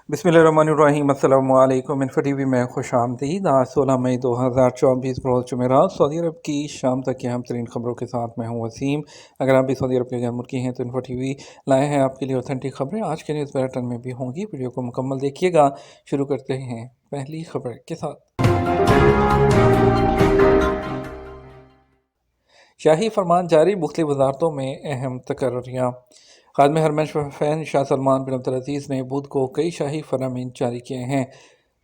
बिस्मिल्लाहिर्रहमानिर्रहीम। अस्सलामु अलैकुम। इन्फो टीवी में खुश आमदीद। आज 16 मई 2024 रोज़ जुमेरात। सऊदी अरब की शाम तक की अहम तरीन खबरों के साथ मैं हूँ वसीम। अगर आप भी सऊदी अरब के गैर मुल्की हैं तो इन्फो टीवी लाए हैं आपके लिए ऑथेंटिक खबरें। आज के न्यूज़ बुलेटिन में भी होंगी, वीडियो को मुकम्मल देखिएगा। शुरू करते हैं पहली खबर के साथ। शाही फरमान जारी, मुख्तलिफ वजारतों में अहम तकर्रियाँ। खादम हरमैन शरीफैन शाह सलमान बिन अब्दुल ने बुध को कई शाही फरामीन जारी किए हैं।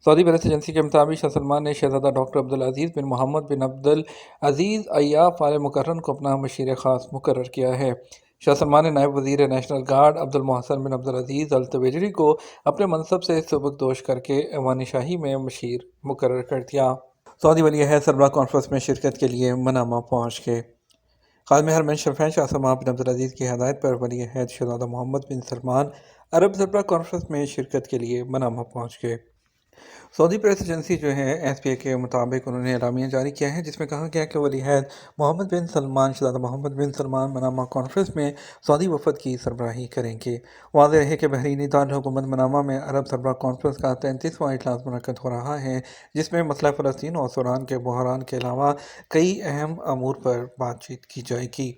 सऊदी प्रेस एजेंसी के मुताबिक शाह सलमान ने शहजादा डॉक्टर अब्दुल अजीज़ बिन मोहम्मद बिन अब्दुल अजीज़ अय्याफ आल मुकर्रम को अपना मशीर ख़ास मुकर्रर किया है। शाह सलमान ने नायब वज़ीर नेशनल गार्ड अब्दुल मोहसन बिन अब्दुल अजीज़ अल तवेजरी को अपने मनसब से सुबकदोश करके ऐवान शाही में मशीर मुकर्रर कर दिया। सऊदी वली अहद सरबराह कॉन्फ्रेंस में शिरकत के लिए मनामा पहुँच गए। खादम हरमैन शरीफैन शाह सलमान बिन अब्दुल अजीज़ की हिदायत पर वली अहद शहजादा मोहम्मद बिन सलमान अरब सरबराह कॉन्फ्रेंस में शिरकत के लिए मनामा पहुँच गए। सऊदी प्रेस एजेंसी जो है एसपीए के मुताबिक उन्होंने एलामिया जारी किया है, जिसमें कहा गया कि वली अहद मोहम्मद बिन सलमान शहजादा मोहम्मद बिन सलमान मनामा कॉन्फ्रेंस में सऊदी वफद की सरबराही करेंगे। वाज़ेह है कि बहरीनी दारुल मनामा में अरब सरबराह कॉन्फ्रेंस का 33वां इजलास मुनक्कद हो रहा है, जिसमें मसला फ़लस्तीन और सूडान के बहरान के अलावा कई अहम अमूर पर बातचीत की जाएगी।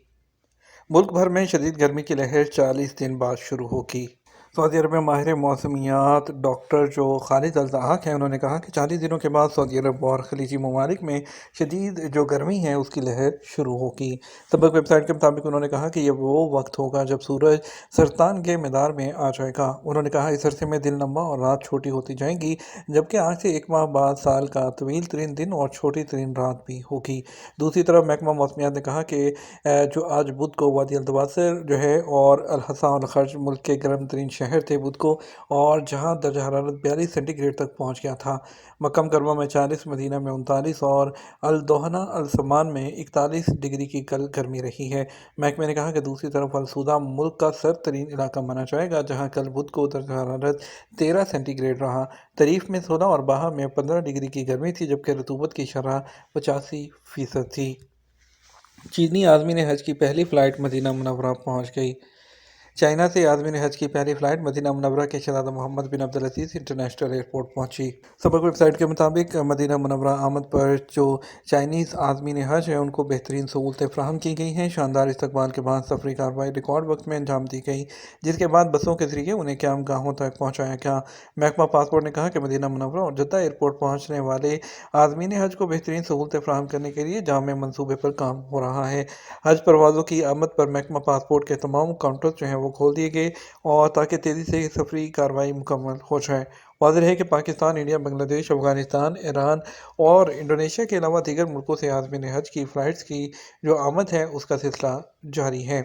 मुल्क भर में शदीद गर्मी की लहर 40 दिन बाद शुरू होगी। सऊदी अरब में माहिर मौसमियात डॉक्टर जो खालिद अल ज़हाक हैं, उन्होंने कहा कि 40 दिनों के बाद सऊदी अरब और खलीजी ममालिक में शदीद जो गर्मी है उसकी लहर शुरू होगी। सबक वेबसाइट के मुताबिक उन्होंने कहा कि यह वो वक्त होगा जब सूरज सरतान के मैदार में आ जाएगा। उन्होंने कहा इस अरसे में दिन लंबा और रात छोटी होती जाएंगी, जबकि आज से एक माह बाद साल का तवील तरीन दिन और छोटी तरीन रात भी होगी। दूसरी तरफ महकमा मौसमियात ने कहा कि जो आज बुध को वादी अल जो है और अल हसा और खर्ज मुल्क के गर्म तरीन शहर थे बुध को, और जहां दर्जा हरारत 42 सेंटीग्रेड तक पहुंच गया था। मक्का मुकर्रमा में 40, मदीना में 39 और अल दोहना अल समान में 41 डिग्री की कल गर्मी रही है। महकमे ने कहा कि दूसरी तरफ अल सूदा मुल्क का सर्द तरीन इलाका माना जाएगा, जहाँ कल बुध को दर्जा हरारत 13 सेंटीग्रेड रहा। तरीफ में 16 और बाहा में 15 डिग्री की गर्मी थी, जबकि रतूबत की शरह 85% थी। चीनी आज़मीन हज की पहली फ़्लाइट मदीना मुनव्वरा पहुंच गई। चाइना से आज़मीन हज की पहली फ़्लाइट मदीना मुनव्वरा के शहज़ादा मोहम्मद बिन अब्दुल अज़ीज़ इंटरनेशनल एयरपोर्ट पहुंची। सबक वेबसाइट के मुताबिक मदीना मुनव्वरा आमद पर जो चाइनीज़ आज़मीन हज है उनको बेहतरीन सहूलतें फ़राहम की गई हैं। शानदार इस्तकबाल के बाद सफरी कार्रवाई रिकॉर्ड वक्त में अंजाम दी गई, जिसके बाद बसों के ज़रिए उन्हें क़याम गाहों तक पहुँचाया गया। महकमा पासपोर्ट ने कहा कि मदीना मुनव्वरा और जद्दा एयरपोर्ट पहुँचने वाले आज़मीन हज को बेहतरीन सहूलतें फ़राहम करने के लिए जामे मनसूबे पर काम हो रहा है। हज परवाज़ों की आमद पर महकमा पासपोर्ट के तमाम काउंटर जो हैं वो खोल दिए गए और ताकि तेज़ी से सफरी कार्रवाई मुकम्मल हो जाए। वाज़ेह है कि पाकिस्तान, इंडिया, बांग्लादेश, अफगानिस्तान, ईरान और इंडोनेशिया के अलावा दीगर मुल्कों से आज़मीन हज की फ़्लाइट्स की जो आमद है उसका सिलसिला जारी है।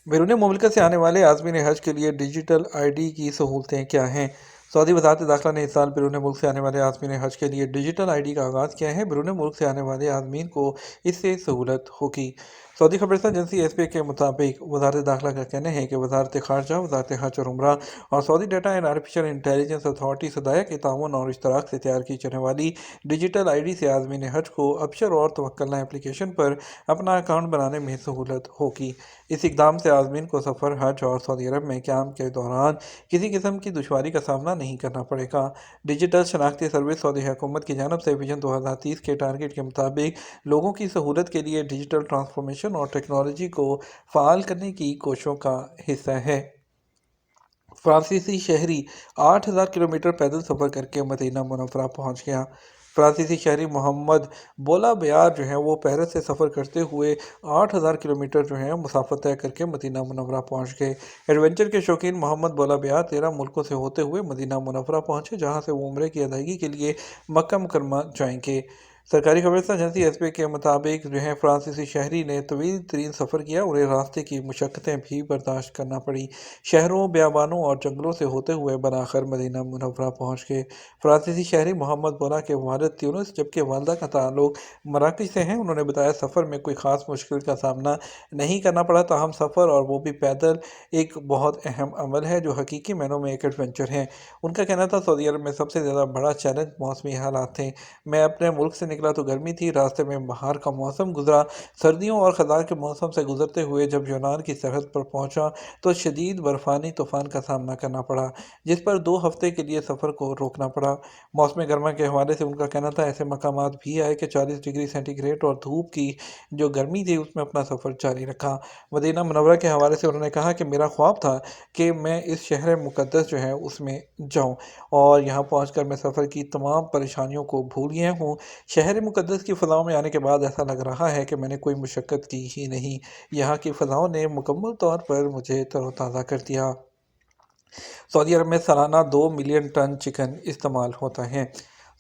बैरून मुल्क से आने वाले आज़मीन हज के लिए डिजिटल ID की सहूलतें क्या हैं? सऊदी वज़ारत दाखिला ने इस साल बैरून मुल्क से आने वाले आज़मीन हज के लिए डिजिटल ID का आगाज़ किया है। बैरून मुल्क से आने वाले आज़मीन को इससे सहूलत होगी। सऊदी खबरसां एजेंसी एसपीए के मुताबिक वज़ारत दाखिला का कहना है कि वज़ारत ख़ारजा, वज़ारत हज और उम्रा और Saudi data and artificial intelligence authority SDAIA के ताउन और इश्तराक से तैयार की जाने वाली डिजिटल ID से आज़मीन हज को अबशर और तवक्कलना एप्लीकेशन पर अपना अकाउंट बनाने में सहूलत होगी। इस इक़दाम से आज़मीन को सफ़र, हज और सऊदी अरब में क़याम के दौरान किसी किस्म की दुश्वारी का सामना नहीं करना पड़ेगा। डिजिटल शनाख्ती सर्विस सऊदी हुकूमत की जानब से विजन 2030 के टारगेट के मुताबिक लोगों की सहूलत के लिए डिजिटल ट्रांसफॉर्मेशन और टेक्नोलॉजी को फ़ाल करने की कोशिशों का हिस्सा है। फ्रांसीसी शहरी 8000 किलोमीटर पैदल सफ़र करके मदीना मुनव्वरा पहुंच गया। फ्रांसीसी शहरी मोहम्मद बोला बयार जो है वो पेरिस से सफ़र करते हुए 8000 किलोमीटर जो है मुसाफत तय करके मदीना मुनव्वरा पहुंच गए। एडवेंचर के शौकीन मोहम्मद बोला बयार 13 मुल्कों से होते हुए मदीना मुनव्वरा पहुंचे, जहां से वो उम्रे की अदायगी के लिए मक्का मुकरमा जाएंगे। सरकारी खबरसां एजेंसी एसपी के मुताबिक जो है फ्रांसीसी शहरी ने तवील तरीन सफ़र किया, उन्हें रास्ते की मुशक्क़तें भी बर्दाश्त करना पड़ी। शहरों, बियाबानों और जंगलों से होते हुए बनाखर मदीना मुनव्वरा पहुँच गए। फ्रांसीसी शहरी मोहम्मद बोला के वालिद ट्यूनिस जबकि वालदा का ताल्लुक मराकश से है। उन्होंने बताया सफ़र में कोई ख़ास मुश्किल का सामना नहीं करना पड़ा, ताहम सफ़र और वो भी पैदल एक बहुत अहम अमल है जो हकीकी मायनों में एक एडवेंचर है। उनका कहना था सऊदी अरब में सबसे ज़्यादा बड़ा चैलेंज मौसमी हालात थे। मैं अपने मुल्क से نکلا تو گرمی تھی، راستے میں بہار کا موسم گزرا، سردیوں اور خزاں کے موسم سے گزرتے ہوئے جب یونان کی سرحد پر پہنچا تو شدید برفانی طوفان کا سامنا کرنا پڑا، جس پر 2 ہفتے کے لیے سفر کو روکنا پڑا۔ موسم گرما کے حوالے سے ان کا کہنا تھا ایسے مقامات بھی آئے کہ 40 ڈگری سینٹی گریڈ اور دھوپ کی جو گرمی تھی اس میں اپنا سفر جاری رکھا۔ مدینہ منورہ کے حوالے سے انہوں نے کہا کہ میرا خواب تھا کہ میں اس شہر مقدس جو ہے اس میں جاؤں، اور یہاں پہنچ کر میں سفر کی تمام پریشانیوں کو بھول گیا ہوں۔ شہر مقدس کی فضاؤں میں آنے کے بعد ایسا لگ رہا ہے کہ میں نے کوئی مشقت کی ہی نہیں، یہاں کی فضاؤں نے مکمل طور پر مجھے تر و تازہ کر دیا۔ سعودی عرب میں سالانہ 2 ملین ٹن چکن استعمال ہوتا ہے۔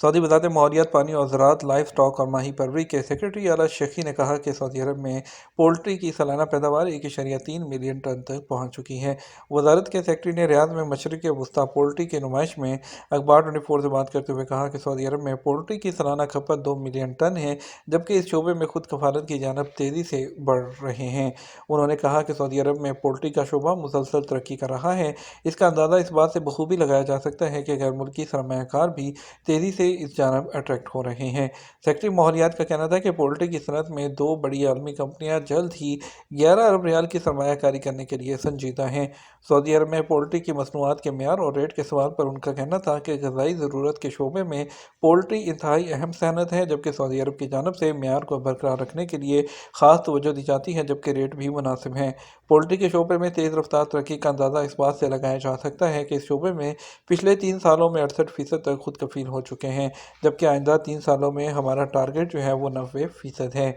سعودی وزارت ماحولیات، پانی اور زراعت، لائف سٹاک اور ماہی پروری کے سیکرٹری اعلیٰ شیخی نے کہا کہ سعودی عرب میں پولٹری کی سالانہ پیداوار 1.3 ملین ٹن تک پہنچ چکی ہے۔ وزارت کے سیکرٹری نے ریاض میں مشرق وسطیٰ پولٹری کی نمائش میں اخبار 24 سے بات کرتے ہوئے کہا کہ سعودی عرب میں پولٹری کی سالانہ کھپت 2 ملین ٹن ہے، جبکہ اس شعبے میں خود کفالت کی جانب تیزی سے بڑھ رہے ہیں۔ انہوں نے کہا کہ سعودی عرب میں پولٹری کا شعبہ مسلسل ترقی کر رہا ہے۔ اس کا اندازہ اس بات سے بخوبی لگایا جا سکتا ہے کہ غیر ملکی سرمایہ کار بھی تیزی سے اس جانب اٹریکٹ ہو رہے ہیں۔ سیکرٹری ماحولیات کا کہنا تھا کہ پولٹری کی صنعت میں 2 بڑی عالمی کمپنیاں جلد ہی 11 ارب ریال کی سرمایہ کاری کرنے کے لیے سنجیدہ ہیں۔ سعودی عرب میں پولٹری کی مصنوعات کے معیار اور ریٹ کے سوال پر ان کا کہنا تھا کہ غذائی ضرورت کے شعبے میں پولٹری انتہائی اہم صنعت ہے، جبکہ سعودی عرب کی جانب سے معیار کو برقرار رکھنے کے لیے خاص توجہ دی جاتی ہے، جبکہ ریٹ بھی مناسب ہیں۔ پولٹری کے شعبے میں تیز رفتار ترقی کا اندازہ اس بات سے لگایا جا سکتا ہے کہ اس شعبے میں پچھلے 3 سالوں میں 68% تک خود کفیل ہو چکے ہیں، جبکہ آئندہ 3 سالوں میں ہمارا ٹارگٹ جو ہے وہ 90% ہے۔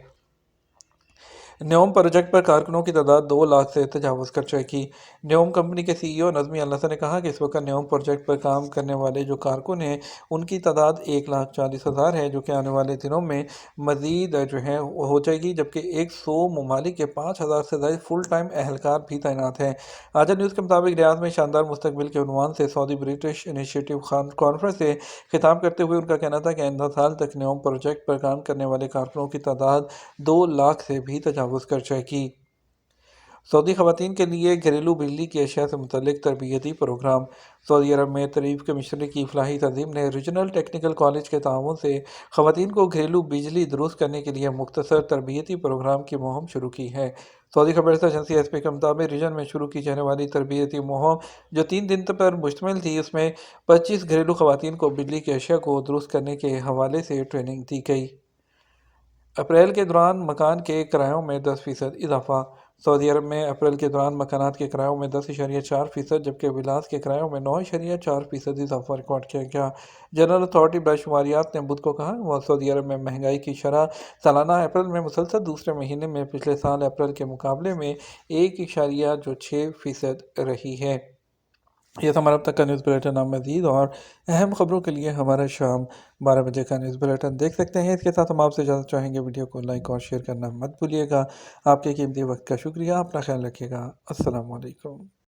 نیوم پروجیکٹ پر کارکنوں کی تعداد 2 لاکھ سے تجاوز کر جائے گی۔ نیوم کمپنی کے سی ای او نظمی النصر نے کہا کہ اس وقت نیوم پروجیکٹ پر کام کرنے والے جو کارکن ہیں ان کی تعداد 1,40,000 ہے، جو کہ آنے والے دنوں میں مزید جو ہے ہو جائے گی، جبکہ 100 ممالک کے 5,000 سے زائد فل ٹائم اہلکار بھی تعینات ہیں۔ آجا نیوز کے مطابق ریاض میں شاندار مستقبل کے عنوان سے سعودی برٹش انیشیٹو کانفرنس سے خطاب کرتے ہوئے ان کا کہنا تھا کہ آئندہ سال تک نیوم پروجیکٹ پر کام کرنے والے کارکنوں کی تعداد 2 لاکھ سے بھی تجاوز کر جائے گی۔ سعودی خواتین کے لیے گھریلو بجلی کی اشیاء سے متعلق تربیتی پروگرام۔ سعودی عرب میں طریف کمشنری کی فلاحی تنظیم نے ریجنل ٹیکنیکل کالج کے تعاون سے خواتین کو گھریلو بجلی درست کرنے کے لیے مختصر تربیتی پروگرام کی مہم شروع کی ہے۔ سعودی خبر رساں ایجنسی ایس پی کے مطابق ریجن میں شروع کی جانے والی تربیتی مہم جو 3 دن پر مشتمل تھی، اس میں 25 گھریلو خواتین کو بجلی کی اشیاء کو درست کرنے کے حوالے سے ٹریننگ دی گئی۔ اپریل کے دوران مکان کے کرایوں میں 10% اضافہ۔ سعودی عرب میں اپریل کے دوران مکانات کے کرایوں میں 10.4%، جبکہ ولاز کے کرایوں میں 9.4% اضافہ ریکارڈ کیا گیا۔ جنرل اتھارٹی برائے شماریات نے بدھ کو کہا وہ سعودی عرب میں مہنگائی کی شرح سالانہ اپریل میں مسلسل دوسرے مہینے میں پچھلے سال اپریل کے مقابلے میں 1.6% رہی ہے۔ یہ تھا ہمارا اب تک کا نیوز بلیٹن۔ آپ مزید اور اہم خبروں کے لیے ہمارا شام 12 بجے کا نیوز بلیٹن دیکھ سکتے ہیں۔ اس کے ساتھ ہم آپ سے اجازت چاہیں گے، ویڈیو کو لائک اور شیئر کرنا مت بھولیے گا۔ آپ کے قیمتی وقت کا شکریہ، اپنا خیال رکھیے گا۔ السلام علیکم۔